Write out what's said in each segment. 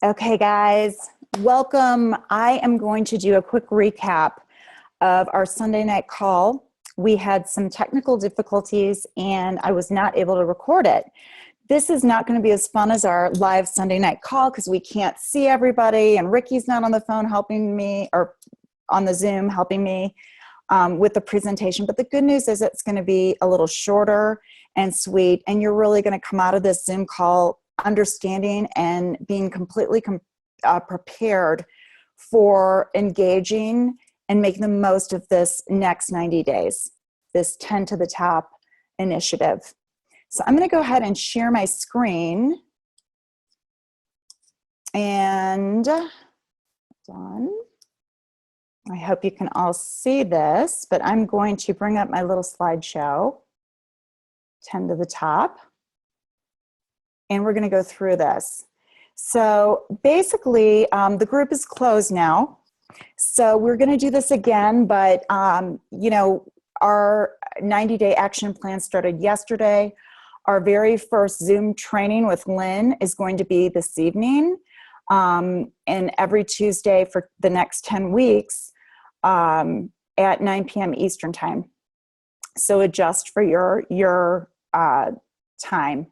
Okay, guys, welcome. I am going to do a quick recap of our Sunday night call. We had some technical difficulties and I was not able to record it. This is not going to be as fun as our live Sunday night call because we can't see everybody and Ricky's not on the phone helping me or on the Zoom helping me with the presentation. But the good news is it's going to be a little shorter and sweet, and you're really going to come out of this Zoom call understanding and being completely prepared for engaging and making the most of this next 90 days, this 10 to the top initiative. So I'm going to go ahead and share my screen. And done. I hope you can all see this, but I'm going to bring up my little slideshow, 10 to the top, and we're going to go through this. So basically, the group is closed now. So we're going to do this again, but you know, our 90-day action plan started yesterday. Our very first Zoom training with Lynn is going to be this evening, and every Tuesday for the next 10 weeks at 9 p.m. Eastern time. So adjust for your time.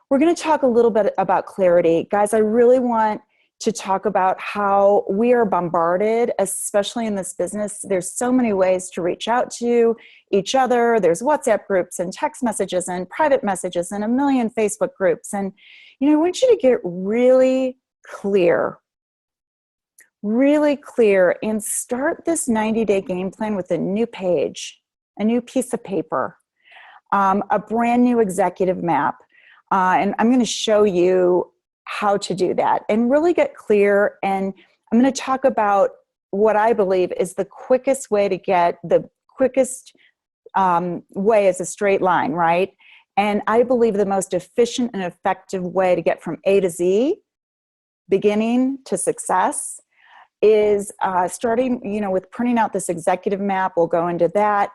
We're going to talk a little bit about clarity. Guys, I really want to talk about how we are bombarded, especially in this business. There's so many ways to reach out to each other. There's WhatsApp groups and text messages and private messages and a million Facebook groups. And, you know, I want you to get really clear and start this 90-day game plan with a new page, a new piece of paper, a brand new executive map. And I'm going to show you how to do that and really get clear. And I'm going to talk about what I believe is the quickest way to get the quickest way is a straight line, right? And I believe the most efficient and effective way to get from A to Z, beginning to success, is starting, you know, with printing out this executive map. We'll go into that.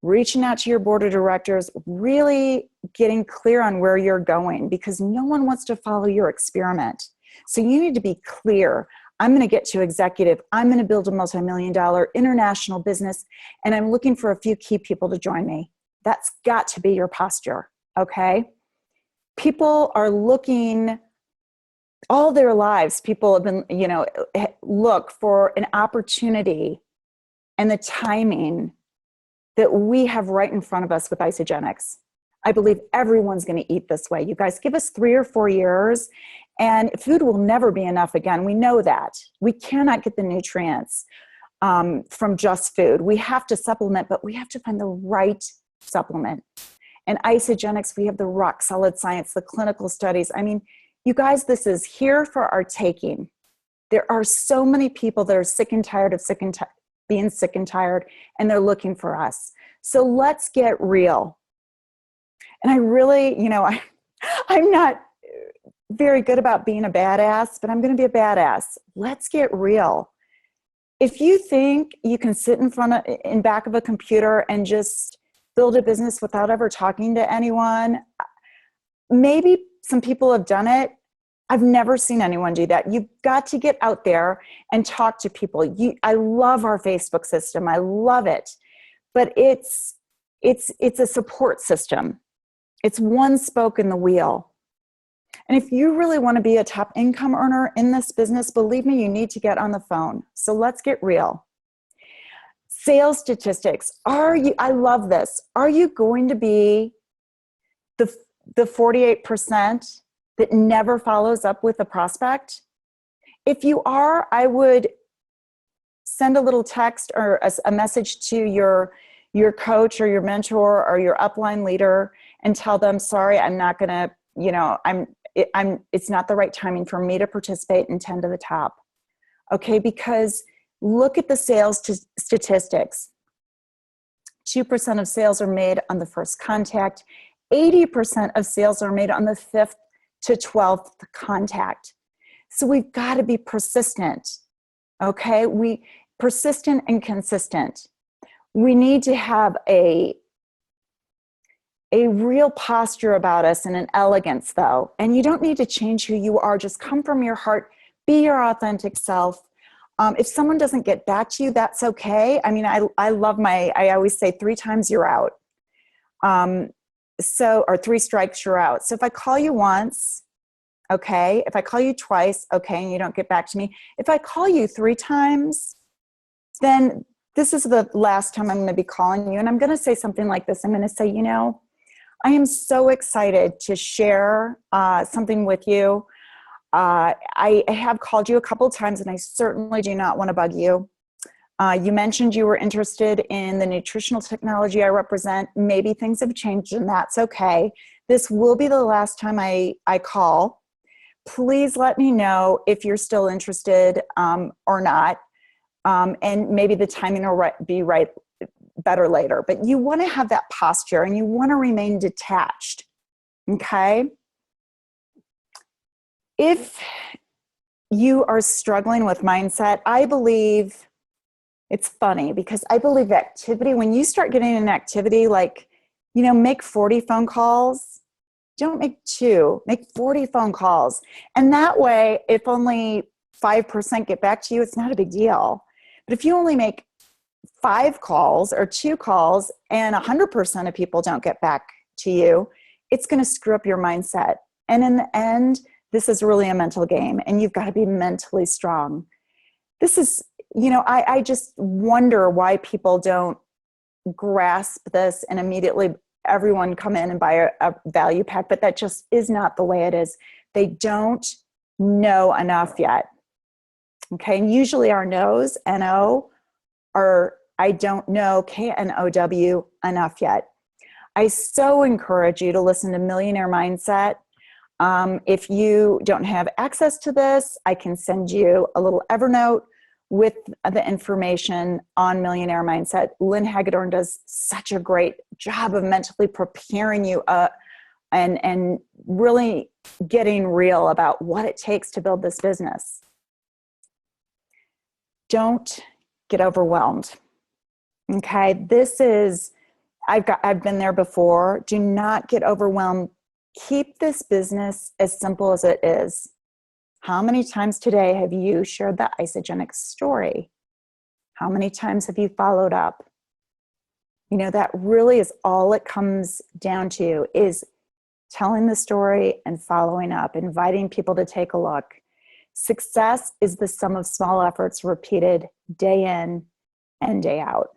Reaching out to your board of directors, really getting clear on where you're going, because no one wants to follow your experiment. So you need to be clear. I'm going to get to executive. I'm going to build a multi-million-dollar international business, and I'm looking for a few key people to join me. That's got to be your posture, okay? People are looking all their lives. People have been, you know, look for an opportunity and the timing that we have right in front of us with Isagenix. I believe everyone's going to eat this way. You guys, give us 3 or 4 years and food will never be enough again. We know that. We cannot get the nutrients from just food. We have to supplement, but we have to find the right supplement. And Isagenix, we have the rock solid science, the clinical studies. I mean, you guys, this is here for our taking. There are so many people that are sick and tired of being sick and tired, and they're looking for us. So let's get real. And I really, you know, I'm not very good about being a badass, but I'm going to be a badass. Let's get real. If you think you can sit in back of a computer and just build a business without ever talking to anyone, maybe some people have done it. I've never seen anyone do that. You've got to get out there and talk to people. I love our Facebook system. I love it. But it's a support system. It's one spoke in the wheel. And if you really want to be a top income earner in this business, believe me, you need to get on the phone. So let's get real. Sales statistics. I love this. Are you going to be the 48% that never follows up with a prospect? If you are, I would send a little text or a message to your coach or your mentor or your upline leader and tell them, sorry, I'm not going to, you know, it's not the right timing for me to participate in 10 to the top. Okay, because look at the sales statistics. 2% of sales are made on the first contact. 80% of sales are made on the 5th to 12th contact. So we've got to be persistent, okay? Persistent and consistent. We need to have a real posture about us and an elegance though. And you don't need to change who you are. Just come from your heart, Be your authentic self. If someone doesn't get back to you, that's okay. I mean, I love I always say 3 times you're out. Or 3 strikes, you're out. So if I call you once, okay. If I call you twice, okay, and you don't get back to me. If I call you 3 times, then this is the last time I'm going to be calling you. And I'm going to say something like this. I'm going to say, I am so excited to share something with you. I have called you a couple of times, and I certainly do not want to bug you. You mentioned you were interested in the nutritional technology I represent. Maybe things have changed, and that's okay. This will be the last time I call. Please let me know if you're still interested or not. And maybe the timing will be better later. But you want to have that posture, and you want to remain detached. Okay? If you are struggling with mindset, I believe it's funny because I believe activity, when you start getting an activity like, make 40 phone calls, don't make 2, make 40 phone calls. And that way, if only 5% get back to you, it's not a big deal. But if you only make 5 calls or 2 calls and 100% of people don't get back to you, it's going to screw up your mindset. And in the end, this is really a mental game, and you've got to be mentally strong. This is, I just wonder why people don't grasp this and immediately everyone come in and buy a value pack, but that just is not the way it is. They don't know enough yet. Okay, and usually our no's, N-O, are I don't know, K-N-O-W, enough yet. I so encourage you to listen to Millionaire Mindset. If you don't have access to this, I can send you a little Evernote with the information on Millionaire Mindset. Lynn Hagedorn does such a great job of mentally preparing you and really getting real about what it takes to build this business. Don't get overwhelmed. Okay, I've been there before. Do not get overwhelmed. Keep this business as simple as it is. How many times today have you shared the Isagenix story? How many times have you followed up? That really is all it comes down to, is telling the story and following up, inviting people to take a look. Success is the sum of small efforts repeated day in and day out.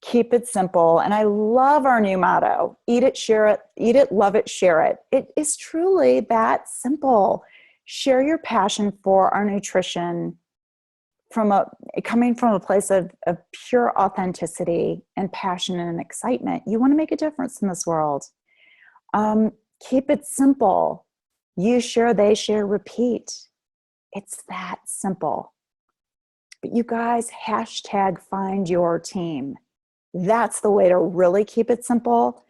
Keep it simple. And I love our new motto, eat it, share it, eat it, love it, share it. It is truly that simple. Share your passion for our nutrition coming from a place of pure authenticity and passion and excitement. You want to make a difference in this world. Keep it simple. You share, they share, repeat. It's that simple. But you guys, hashtag find your team. That's the way to really keep it simple,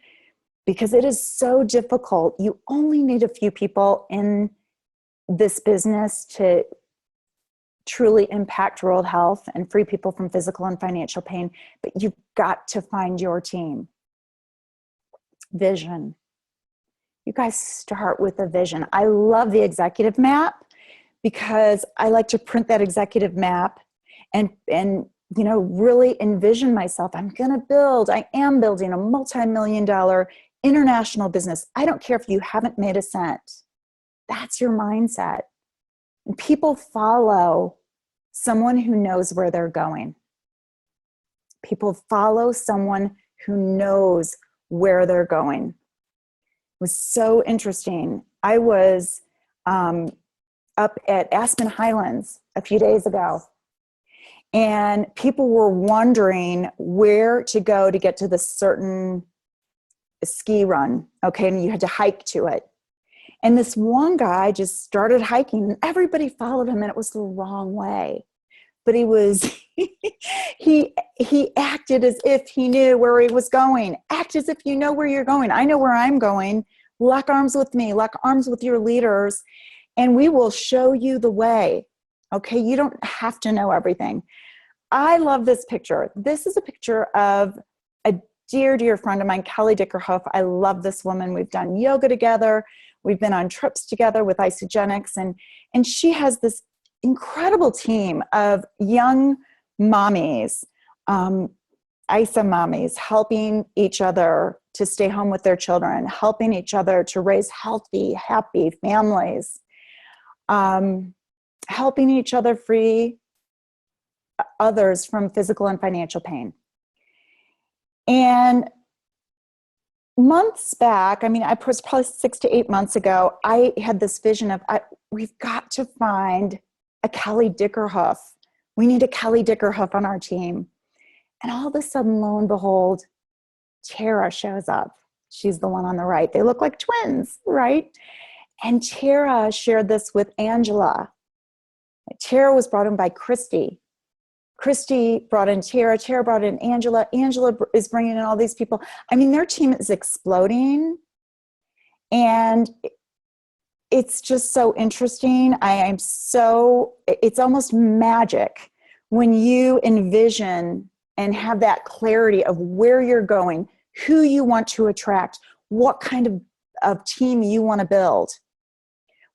because it is so difficult. You only need a few people in this business to truly impact world health and free people from physical and financial pain, but you've got to find your team. Vision. You guys start with a vision. I love the executive map because I like to print that executive map and really envision myself. I am building a multi-million-dollar international business. I don't care if you haven't made a cent. That's your mindset. And people follow someone who knows where they're going. People follow someone who knows where they're going. It was so interesting. I was up at Aspen Highlands a few days ago, and people were wondering where to go to get to this certain ski run, okay, and you had to hike to it. And this one guy just started hiking, and everybody followed him, and it was the wrong way. But he acted as if he knew where he was going. Act as if you know where you're going. I know where I'm going. Lock arms with me. Lock arms with your leaders, and we will show you the way. Okay, you don't have to know everything. I love this picture. This is a picture of a dear, dear friend of mine, Kelly Dickerhoff. I love this woman. We've done yoga together. We've been on trips together with Isagenix, and she has this incredible team of young mommies, ISA mommies, helping each other to stay home with their children, helping each other to raise healthy, happy families, helping each other free others from physical and financial pain. And months back, I mean, I was probably 6 to 8 months ago, I had this vision of, we've got to find a Kelly Dickerhoof. We need a Kelly Dickerhoof on our team. And all of a sudden, lo and behold, Tara shows up. She's the one on the right. They look like twins, right? And Tara shared this with Angela. Tara was brought in by Christy. Christy brought in Tara. Tara brought in Angela. Angela is bringing in all these people. I mean, their team is exploding. And it's just so interesting. It's almost magic when you envision and have that clarity of where you're going, who you want to attract, what kind of team you want to build.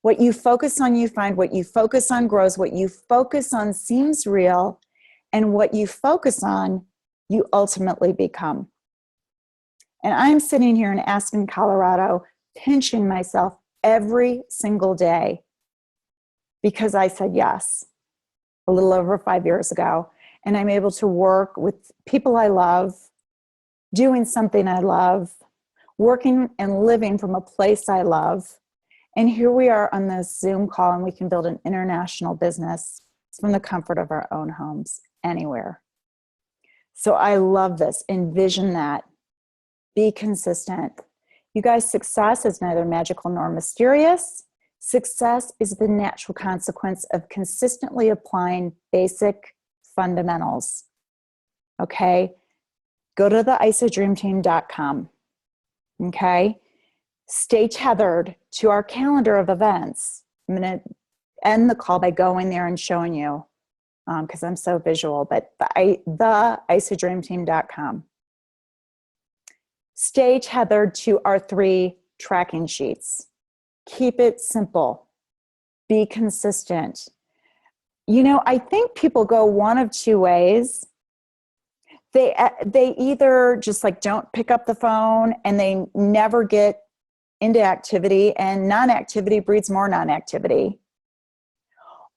What you focus on, you find. What you focus on grows. What you focus on seems real. And what you focus on, you ultimately become. And I'm sitting here in Aspen, Colorado, pinching myself every single day because I said yes a little over 5 years ago. And I'm able to work with people I love, doing something I love, working and living from a place I love. And here we are on this Zoom call, and we can build an international business from the comfort of our own homes, anywhere. So I love this. Envision that. Be consistent. You guys, success is neither magical nor mysterious. Success is the natural consequence of consistently applying basic fundamentals. Okay? Go to the isadreamteam.com. Okay? Stay tethered to our calendar of events. I'm going to end the call by going there and showing you, because I'm so visual, but the isadreamteam.com. Stay tethered to our 3 tracking sheets. Keep it simple. Be consistent. You know, I think people go one of 2 ways. They either just like don't pick up the phone and they never get into activity, and non-activity breeds more non-activity.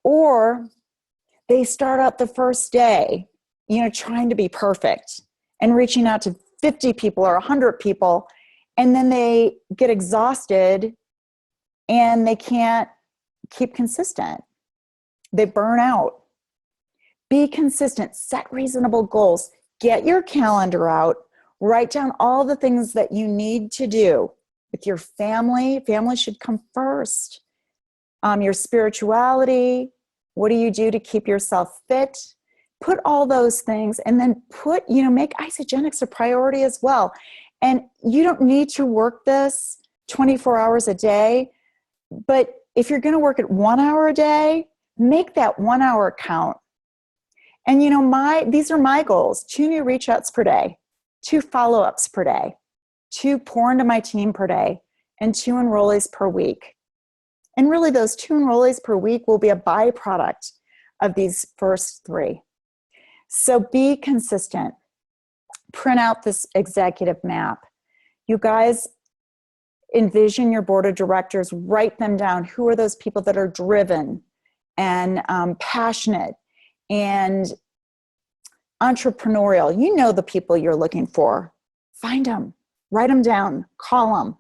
Or they start out the first day, you know, trying to be perfect and reaching out to 50 people or 100 people, and then they get exhausted and they can't keep consistent. They burn out. Be consistent. Set reasonable goals. Get your calendar out. Write down all the things that you need to do with your family. Family should come first. Your spirituality. What do you do to keep yourself fit? Put all those things, and then make Isagenix a priority as well. And you don't need to work this 24 hours a day, but if you're going to work it 1 hour a day, make that 1 hour count. And these are my goals: 2 new reach outs per day, 2 follow-ups per day, 2 pour into my team per day, and 2 enrollees per week. And really those 2 enrollees per week will be a byproduct of these first 3. So be consistent. Print out this executive map. You guys, envision your board of directors, write them down. Who are those people that are driven and passionate and entrepreneurial? You know the people you're looking for. Find them, write them down, call them,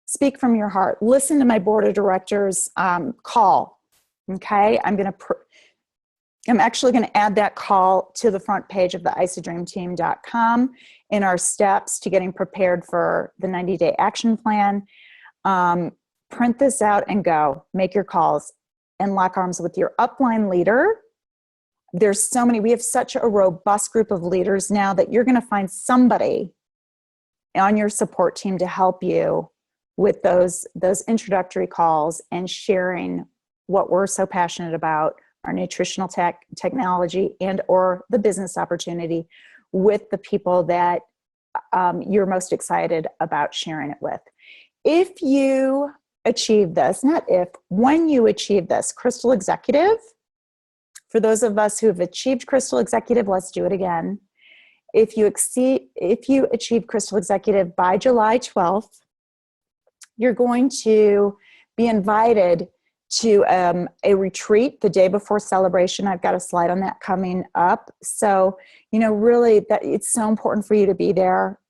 speak from your heart. Listen to my board of directors call. Okay, I'm actually going to add that call to the front page of the isadreamteam.com in our steps to getting prepared for the 90-day action plan. Print this out and go. Make your calls and lock arms with your upline leader. There's so many. We have such a robust group of leaders now that you're going to find somebody on your support team to help you with those introductory calls and sharing what we're so passionate about, our nutritional technology and or the business opportunity, with the people that you're most excited about sharing it with. If you achieve this, not if, when you achieve this, Crystal Executive, for those of us who have achieved Crystal Executive, let's do it again. If you achieve Crystal Executive by July 12th, you're going to be invited to a retreat the day before celebration. I've got a slide on that coming up. So, really that it's so important for you to be there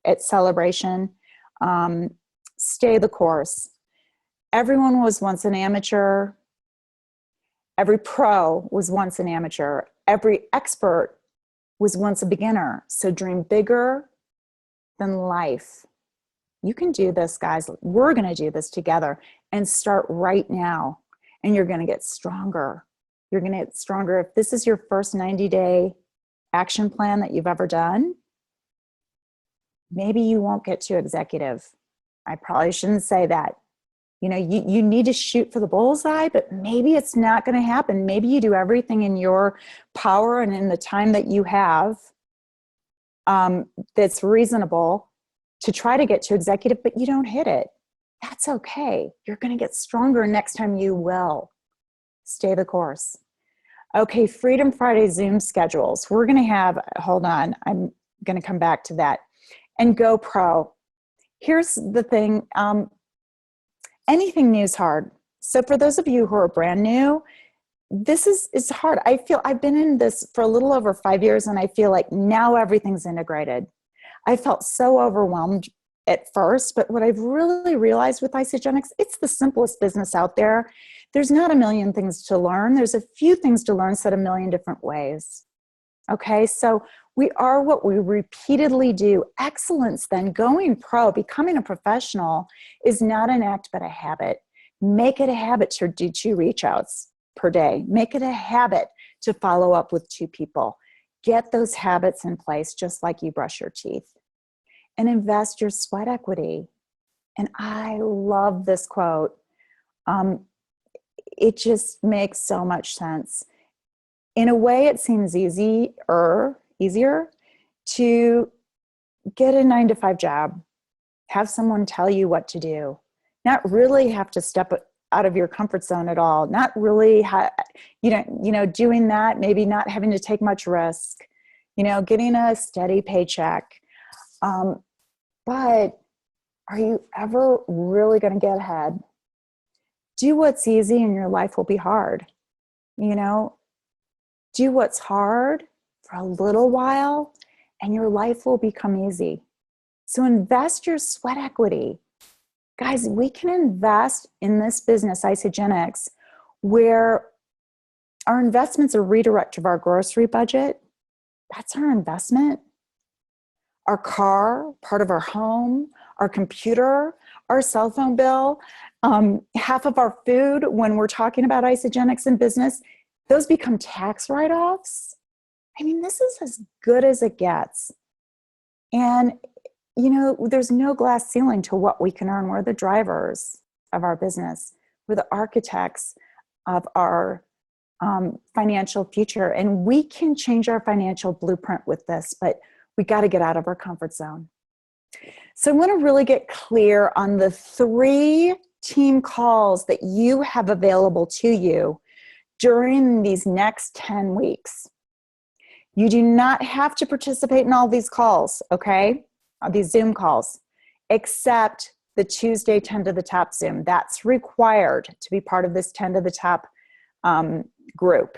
at celebration. Stay the course. Everyone was once an amateur. Every pro was once an amateur. Every expert was once a beginner. So dream bigger than life. You can do this, guys. We're going to do this together, and start right now. And you're going to get stronger. You're going to get stronger. If this is your first 90-day action plan that you've ever done, maybe you won't get to executive. I probably shouldn't say that. You need to shoot for the bullseye, but maybe it's not going to happen. Maybe you do everything in your power and in the time that you have that's reasonable to try to get to executive, but you don't hit it. That's okay. You're going to get stronger next time. You will. Stay the course. Okay, Freedom Friday Zoom schedules. We're going to have, hold on, I'm going to come back to that. And Go Pro. Here's the thing. Anything new is hard. So for those of you who are brand new, this is hard. I feel I've been in this for a little over 5 years, and I feel like now everything's integrated. I felt so overwhelmed at first, but what I've really realized with Isagenix, it's the simplest business out there. There's not a million things to learn. There's a few things to learn said a million different ways. Okay, so we are what we repeatedly do. Excellence, then, going pro, becoming a professional is not an act but a habit. Make it a habit to do 2 reach outs per day. Make it a habit to follow up with 2 people. Get those habits in place just like you brush your teeth. And invest your sweat equity. And I love this quote. It just makes so much sense. In a way, it seems easier to get a 9-to-5 job, have someone tell you what to do, not really have to step out of your comfort zone at all, not really, doing that, maybe not having to take much risk, getting a steady paycheck. But are you ever really going to get ahead? Do what's easy and your life will be hard. Do what's hard for a little while and your life will become easy. So invest your sweat equity. Guys, we can invest in this business, Isagenix, where our investments are redirect of our grocery budget. That's our investment. Our car, part of our home, our computer, our cell phone bill, half of our food when we're talking about Isagenix in business, those become tax write-offs. I mean, this is as good as it gets. And, there's no glass ceiling to what we can earn. We're the drivers of our business. We're the architects of our financial future. And we can change our financial blueprint with this, but we got to get out of our comfort zone. So I want to really get clear on the 3 team calls that you have available to you during these next 10 weeks. You do not have to participate in all these calls, okay? These Zoom calls, except the Tuesday 10 to the top Zoom. That's required to be part of this 10 to the top group.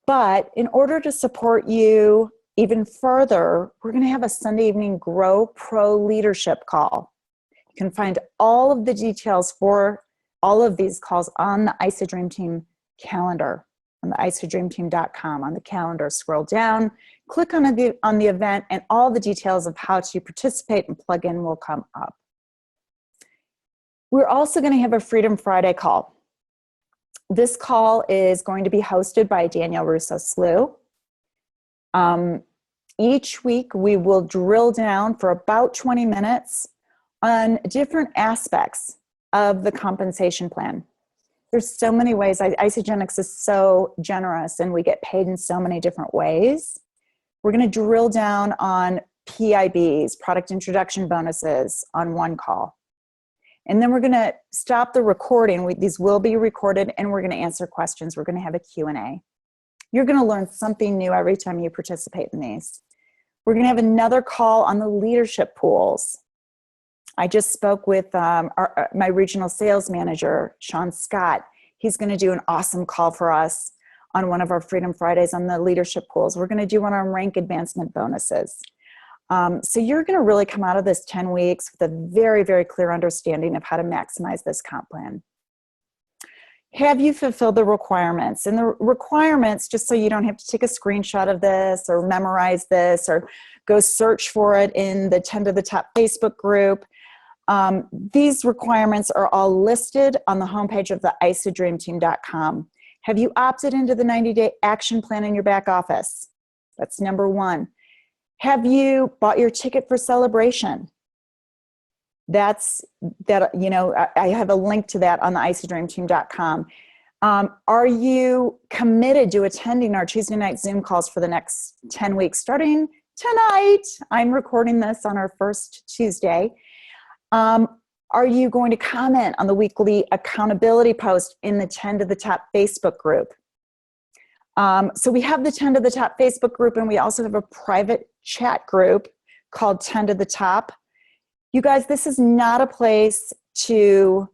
But in order to support you even further, we're going to have a Sunday evening Grow Pro Leadership call. You can find all of the details for all of these calls on the ISA Team calendar, on the isadreamteam.com. On the calendar, scroll down, click on the event, and all the details of how to participate and plug in will come up. We're also going to have a Freedom Friday call. This call is going to be hosted by Danielle Russo-Slew. Each week, we will drill down for about 20 minutes on different aspects of the compensation plan. There's so many ways. Isagenix is so generous, and we get paid in so many different ways. We're going to drill down on PIBs, product introduction bonuses, on one call. And then we're going to stop the recording. These will be recorded, and we're going to answer questions. We're going to have a Q&A. You're going to learn something new every time you participate in these. We're going to have another call on the leadership pools. I just spoke with my regional sales manager, Sean Scott. He's going to do an awesome call for us on one of our Freedom Fridays on the leadership pools. We're going to do one on rank advancement bonuses. So you're going to really come out of this 10 weeks with a very, very clear understanding of how to maximize this comp plan. Have you fulfilled the requirements? And the requirements, just so you don't have to take a screenshot of this or memorize this or go search for it in the 10 to the Top Facebook group. These requirements are all listed on the homepage of the ISADreamTeam.com. Have you opted into the 90-day action plan in your back office? That's number one. Have you bought your ticket for celebration? I have a link to that on the ISADreamTeam.com. Are you committed to attending our Tuesday night Zoom calls for the next 10 weeks, starting tonight? I'm recording this on our first Tuesday. Are you going to comment on the weekly accountability post in the 10 to the Top Facebook group? So we have the 10 to the Top Facebook group, and we also have a private chat group called 10 to the Top. You guys, this is not a place to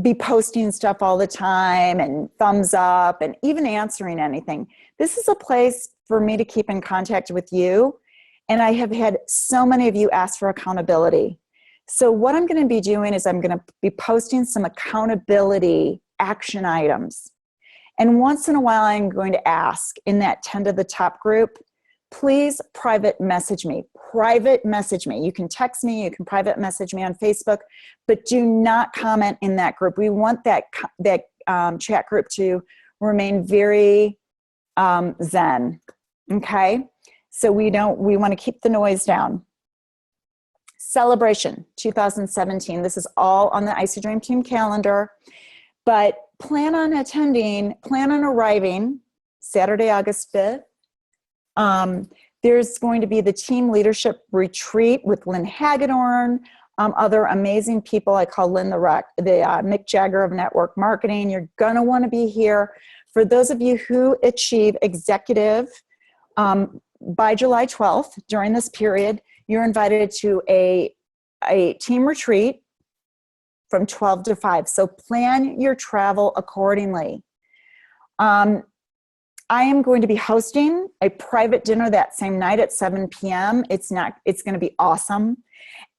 be posting stuff all the time and thumbs up and even answering anything. This is a place for me to keep in contact with you. And I have had so many of you ask for accountability. So what I'm going to be doing is I'm going to be posting some accountability action items. And once in a while, I'm going to ask in that 10 to the Top group, please private message me. Private message me. You can text me, you can private message me on Facebook, but do not comment in that group. We want that chat group to remain very zen, okay? So we want to keep the noise down. Celebration 2017. This is all on the ISA Dream Team calendar, but plan on arriving Saturday, August 5th. There's going to be the team leadership retreat with Lynn Hagedorn, other amazing people. I call Lynn the Mick Jagger of network marketing. You're going to want to be here. For those of you who achieve executive by July 12th, during this period, you're invited to a team retreat from 12 to 5. So plan your travel accordingly. I am going to be hosting a private dinner that same night at 7 p.m. It's going to be awesome.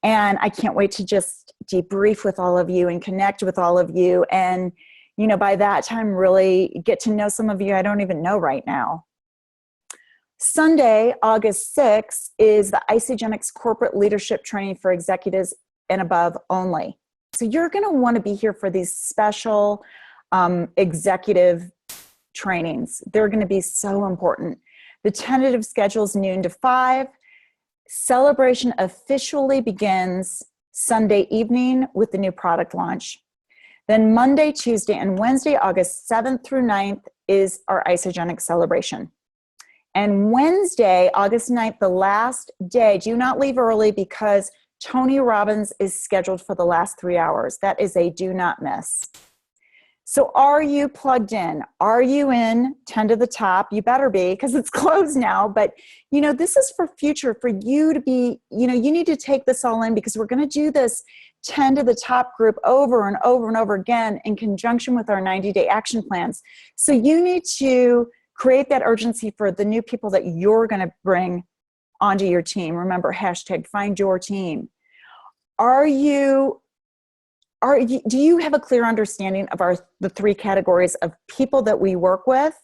And I can't wait to just debrief with all of you and connect with all of you. And, by that time, really get to know some of you I don't even know right now. Sunday, August 6th, is the Isagenix Corporate Leadership Training for Executives and Above only. So you're going to want to be here for these special executive trainings. They're going to be so important. The tentative schedule is noon to 5. Celebration officially begins Sunday evening with the new product launch. Then Monday, Tuesday, and Wednesday, August 7th through 9th, is our Isagenix celebration. And Wednesday, August 9th, the last day, do not leave early because Tony Robbins is scheduled for the last 3 hours. That is a do not miss. So are you plugged in? Are you in 10 to the Top? You better be, because it's closed now. But, this is for future, for you to be, you need to take this all in, because we're going to do this 10 to the Top group over and over and over again in conjunction with our 90-day action plans. So you need to create that urgency for the new people that you're going to bring onto your team. Remember, #FindYourTeam. Do you have a clear understanding of the 3 categories of people that we work with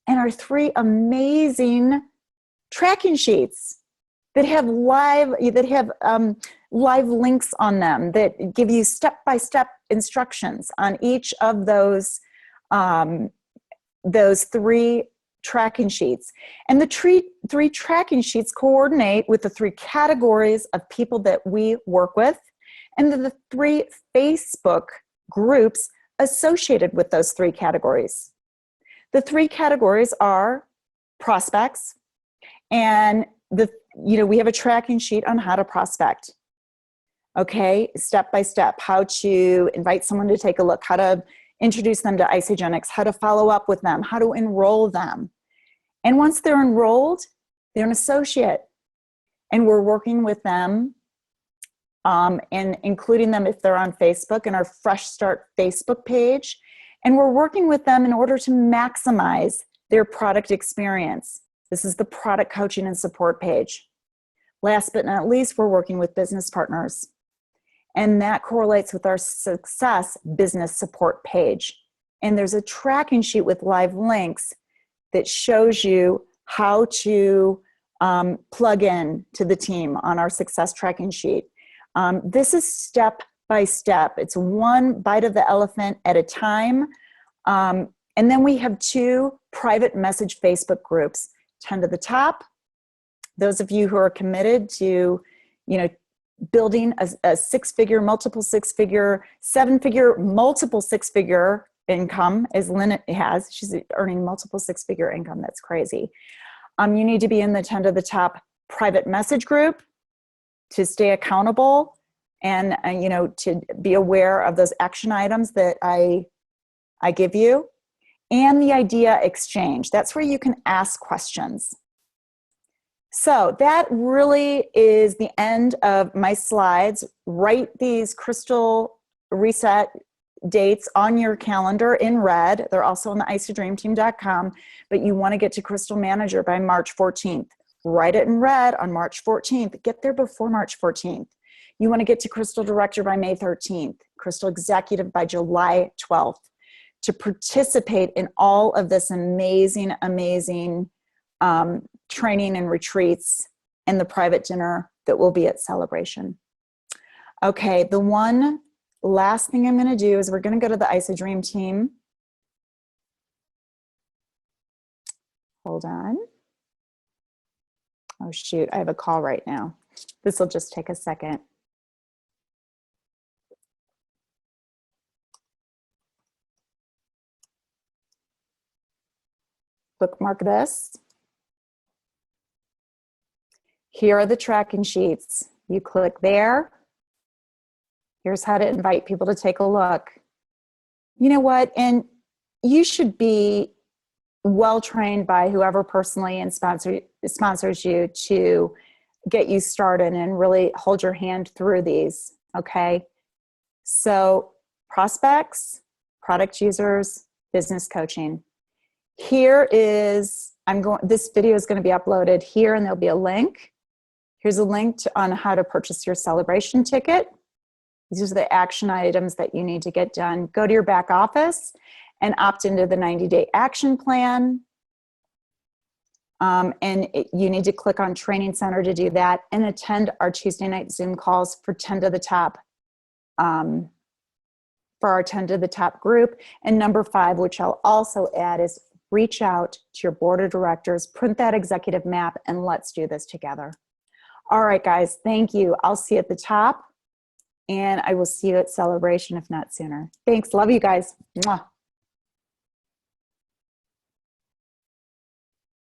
and our 3 amazing tracking sheets that have live links on them that give you step-by-step instructions on each of those 3 tracking sheets? And the 3 tracking sheets coordinate with the 3 categories of people that we work with, and the 3 Facebook groups associated with those 3 categories. The 3 categories are prospects, and we have a tracking sheet on how to prospect. Okay, step by step, how to invite someone to take a look, how to introduce them to Isagenix, how to follow up with them, how to enroll them. And once they're enrolled, they're an associate. And we're working with them and including them if they're on Facebook in our Fresh Start Facebook page. And we're working with them in order to maximize their product experience. This is the product coaching and support page. Last but not least, we're working with business partners. And that correlates with our success business support page. And there's a tracking sheet with live links that shows you how to plug in to the team on our success tracking sheet. This is step by step. It's one bite of the elephant at a time. And then we have 2 private message Facebook groups, 10 to the top. Those of you who are committed to, building a 6-figure, multiple 6-figure, 7-figure, multiple 6-figure income, as Lynn has. She's earning multiple 6-figure income. That's crazy. You need to be in the 10 to the top private message group to stay accountable and to be aware of those action items that I give you. And the idea exchange. That's where you can ask questions. So that really is the end of my slides. Write these crystal reset dates on your calendar in red. They're also on the IsaDreamTeam.com, but you want to get to Crystal Manager by March 14th. Write it in red on March 14th. Get there before March 14th. You want to get to Crystal Director by May 13th, Crystal Executive by July 12th, to participate in all of this amazing, amazing training and retreats and the private dinner that will be at Celebration. Okay, the one last thing I'm going to do is we're going to go to the Isa Dream Team. Hold on. Oh shoot, I have a call right now. This will just take a second. Bookmark this. Here are the tracking sheets. You click there. Here's how to invite people to take a look. You know what? And you should be well trained by whoever personally and sponsors you to get you started and really hold your hand through these. Okay. So prospects, product users, business coaching. Here is, this video is going to be uploaded here and there'll be a link. Here's a link on how to purchase your Celebration ticket. These are the action items that you need to get done. Go to your back office and opt into the 90-day action plan. You need to click on Training Center to do that and attend our Tuesday night Zoom calls for 10 to the top, for our 10 to the top group. And number 5, which I'll also add, is reach out to your board of directors, print that executive map, and let's do this together. All right, guys, thank you. I'll see you at the top, and I will see you at Celebration, if not sooner. Thanks. Love you guys. Mwah.